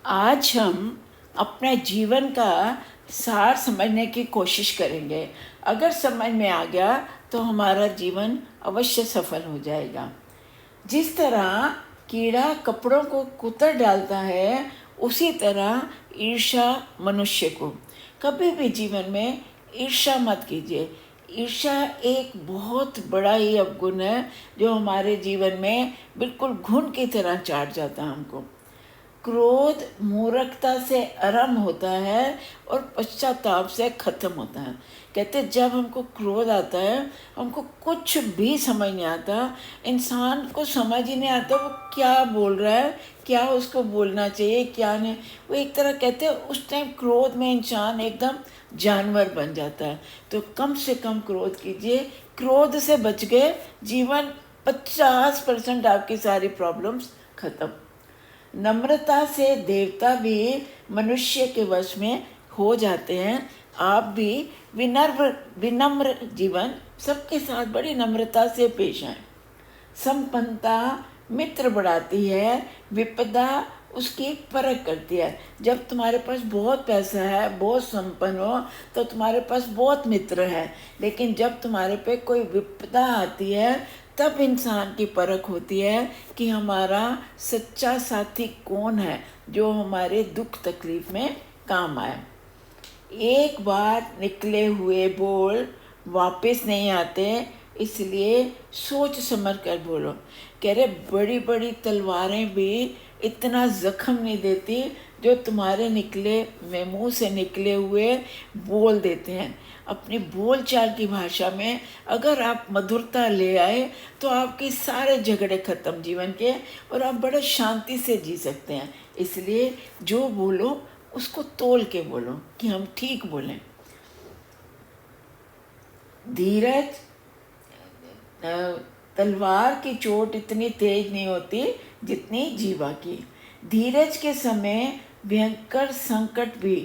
आज हम अपने जीवन का सार समझने की कोशिश करेंगे। अगर समझ में आ गया तो हमारा जीवन अवश्य सफल हो जाएगा। जिस तरह कीड़ा कपड़ों को कुतर डालता है, उसी तरह ईर्ष्या मनुष्य को। कभी भी जीवन में ईर्ष्या मत कीजिए। ईर्ष्या एक बहुत बड़ा ही अवगुण है जो हमारे जीवन में बिल्कुल घुन की तरह चाट जाता है हमको। क्रोध मूर्खता से आरंभ होता है और पश्चाताप से खत्म होता है। कहते जब हमको क्रोध आता है, हमको कुछ भी समझ नहीं आता, इंसान को समझ ही नहीं आता वो क्या बोल रहा है, क्या उसको बोलना चाहिए, क्या नहीं। वो एक तरह कहते हैं उस टाइम क्रोध में इंसान एकदम जानवर बन जाता है। तो कम से कम क्रोध कीजिए। क्रोध से बच गए, जीवन 50% आपकी सारी प्रॉब्लम्स खत्म। नम्रता से देवता भी मनुष्य के वश में हो जाते हैं। आप भी विनम्र जीवन सबके साथ बड़ी नम्रता से पेश आएं। संपन्नता मित्र बढ़ाती है, विपदा उसकी परख करती है। जब तुम्हारे पास बहुत पैसा है, बहुत संपन्न हो, तो तुम्हारे पास बहुत मित्र है। लेकिन जब तुम्हारे पे कोई विपदा आती है, तब इंसान की परख होती है कि हमारा सच्चा साथी कौन है जो हमारे दुख तकलीफ में काम आए। एक बार निकले हुए बोल वापस नहीं आते, इसलिए सोच समझ कर बोलो। कह रहे बड़ी बड़ी तलवारें भी इतना जख्म नहीं देती जो तुम्हारे मुंह से निकले हुए बोल देते हैं। अपनी बोलचाल की भाषा में अगर आप मधुरता ले आए तो आपके सारे झगड़े खत्म जीवन के, और आप बड़े शांति से जी सकते हैं। इसलिए जो बोलो उसको तोल के बोलो कि हम ठीक बोलें। धीरज, तलवार की चोट इतनी तेज नहीं होती जितनी जीवा की। धीरज के समय भयंकर संकट भी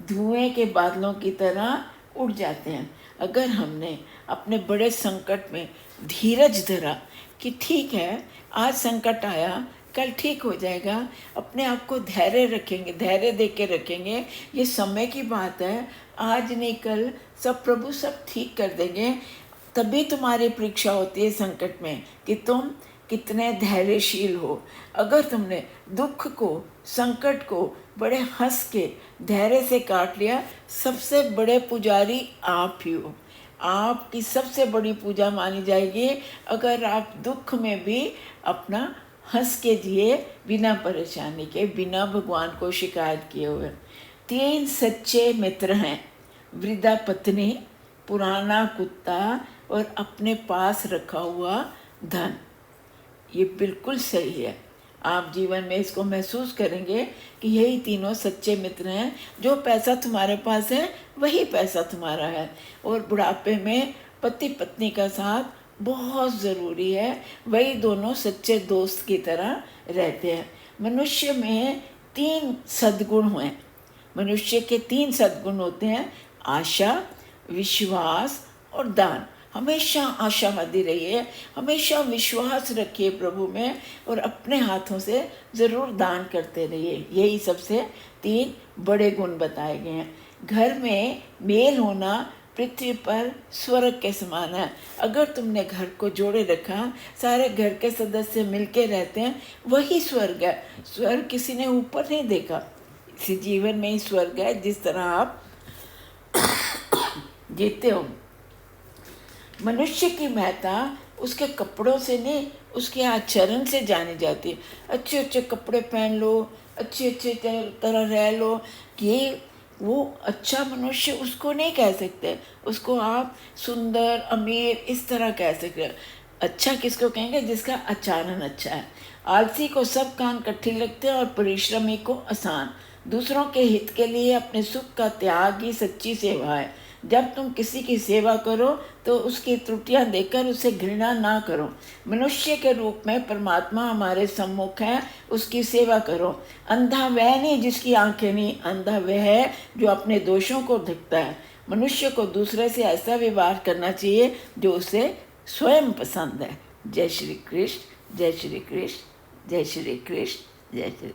धुएं के बादलों की तरह उड़ जाते हैं। अगर हमने अपने बड़े संकट में धीरज धरा कि ठीक है आज संकट आया, कल ठीक हो जाएगा, अपने आप को धैर्य रखेंगे, धैर्य दे के रखेंगे, ये समय की बात है, आज नहीं कल सब प्रभु सब ठीक कर देंगे। तभी तुम्हारी परीक्षा होती है संकट में कि तुम कितने धैर्यशील हो। अगर तुमने दुख को, संकट को बड़े हंस के धैर्य से काट लिया, सबसे बड़े पुजारी आप ही हो। आपकी सबसे बड़ी पूजा मानी जाएगी अगर आप दुख में भी अपना हंस के जिए, बिना परेशानी के, बिना भगवान को शिकायत किए हुए। 3 सच्चे मित्र हैं, वृद्धा पत्नी, पुराना कुत्ता और अपने पास रखा हुआ धन। ये बिल्कुल सही है। आप जीवन में इसको महसूस करेंगे कि यही तीनों सच्चे मित्र हैं। जो पैसा तुम्हारे पास है वही पैसा तुम्हारा है। और बुढ़ापे में पति पत्नी का साथ बहुत ज़रूरी है। वही दोनों सच्चे दोस्त की तरह रहते हैं। मनुष्य में 3 सद्गुण हैं। मनुष्य के 3 सद्गुण होते हैं, आशा, विश्वास और दान। हमेशा आशावादी रहिए, हमेशा विश्वास रखिए प्रभु में, और अपने हाथों से ज़रूर दान करते रहिए। यही सबसे 3 बड़े गुण बताए गए हैं। घर में मेल होना पृथ्वी पर स्वर्ग के समान है। अगर तुमने घर को जोड़े रखा, सारे घर के सदस्य मिलके रहते हैं, वही स्वर्ग है। स्वर्ग किसी ने ऊपर नहीं देखा, इसी जीवन में ही स्वर्ग है जिस तरह आप जीते हो। मनुष्य की महत्ता उसके कपड़ों से नहीं, उसके आचरण से जानी जाती है। अच्छे अच्छे कपड़े पहन लो, अच्छे अच्छे तरह रह लो, ये वो अच्छा मनुष्य उसको नहीं कह सकते। उसको आप सुंदर, अमीर इस तरह कह सकते हैं। अच्छा किसको कहेंगे? जिसका आचरण अच्छा है। आलसी को सब काम कठिन लगते हैं और परिश्रमी को आसान। दूसरों के हित के लिए अपने सुख का त्याग ही सच्ची सेवा है। जब तुम किसी की सेवा करो तो उसकी त्रुटियां देखकर उसे घृणा ना करो। मनुष्य के रूप में परमात्मा हमारे सम्मुख है, उसकी सेवा करो। अंधा वह नहीं जिसकी आंखें नहीं, अंधा वह है जो अपने दोषों को ढकता है। मनुष्य को दूसरे से ऐसा व्यवहार करना चाहिए जो उसे स्वयं पसंद है। जय श्री कृष्ण, जय श्री कृष्ण, जय श्री कृष्ण, जय श्री।